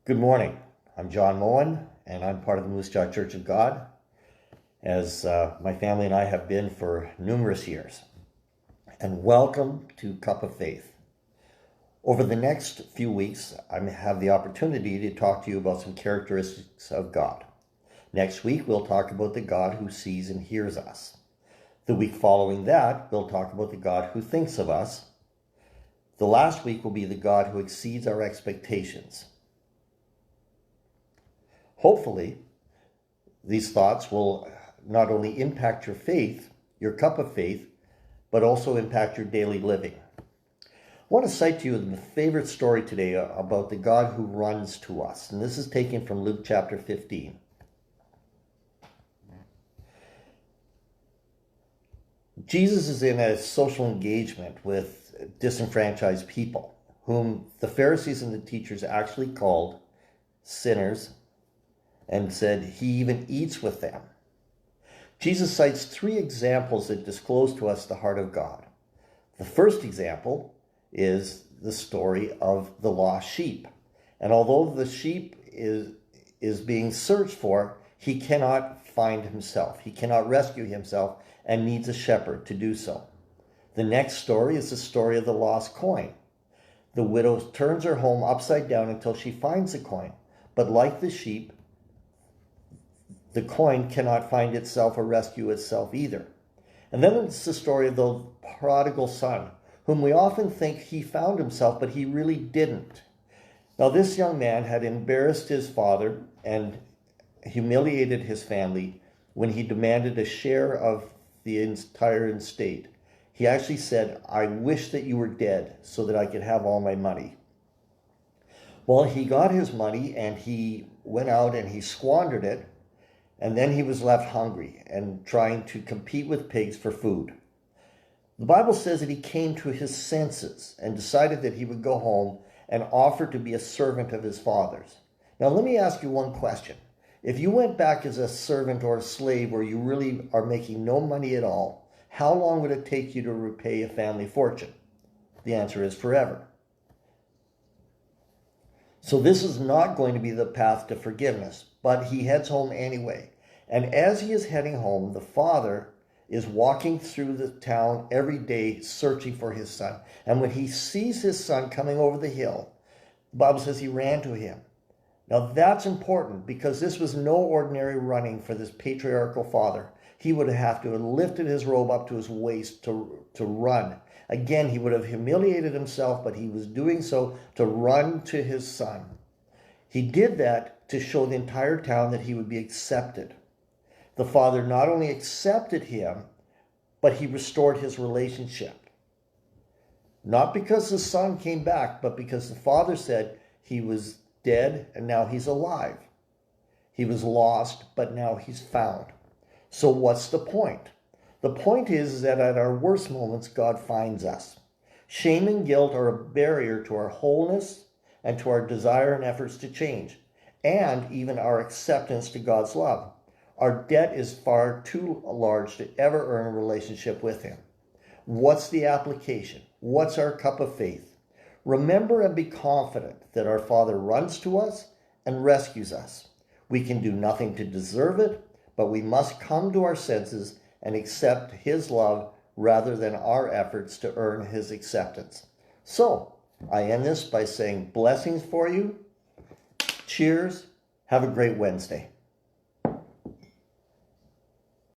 Good morning. I'm John Moen, and I'm part of the Moose Jaw Church of God, as my family and I have been for numerous years. And welcome to Cup of Faith. Over the next few weeks, I have the opportunity to talk to you about some characteristics of God. Next week, we'll talk about the God who sees and hears us. The week following that, we'll talk about the God who thinks of us. The last week will be the God who exceeds our expectations. Hopefully, these thoughts will not only impact your faith, your cup of faith, but also impact your daily living. I want to cite to you my favorite story today about the God who runs to us. And this is taken from Luke chapter 15. Jesus is in a social engagement with disenfranchised people, whom the Pharisees and the teachers actually called sinners, and said he even eats with them. Jesus cites three examples that disclose to us the heart of God. The first example is the story of the lost sheep. And although the sheep is being searched for, he cannot find himself. He cannot rescue himself and needs a shepherd to do so. The next story is the story of the lost coin. The widow turns her home upside down until she finds the coin. But like the sheep, the coin cannot find itself or rescue itself either. And then it's the story of the prodigal son, whom we often think he found himself, but he really didn't. Now, this young man had embarrassed his father and humiliated his family when he demanded a share of the entire estate. He actually said, "I wish that you were dead so that I could have all my money." Well, he got his money and he went out and he squandered it. And then he was left hungry and trying to compete with pigs for food. The Bible says that he came to his senses and decided that he would go home and offer to be a servant of his father's. Now, let me ask you one question. If you went back as a servant or a slave where you really are making no money at all, how long would it take you to repay a family fortune? The answer is forever. So this is not going to be the path to forgiveness, but he heads home anyway. And as he is heading home, the father is walking through the town every day searching for his son. And when he sees his son coming over the hill, the Bible says he ran to him. Now that's important because this was no ordinary running for this patriarchal father. He would have to have lifted his robe up to his waist to run. Again, he would have humiliated himself, but he was doing so to run to his son. He did that to show the entire town that he would be accepted. The father not only accepted him, but he restored his relationship. Not because the son came back, but because the father said he was dead and now he's alive. He was lost, but now he's found. So what's the point? The point is that at our worst moments, God finds us. Shame and guilt are a barrier to our wholeness and to our desire and efforts to change, and even our acceptance to God's love. Our debt is far too large to ever earn a relationship with him. What's the application? What's our cup of faith? Remember and be confident that our Father runs to us and rescues us. We can do nothing to deserve it, but we must come to our senses and accept his love rather than our efforts to earn his acceptance. So, I end this by saying blessings for you. Cheers. Have a great Wednesday.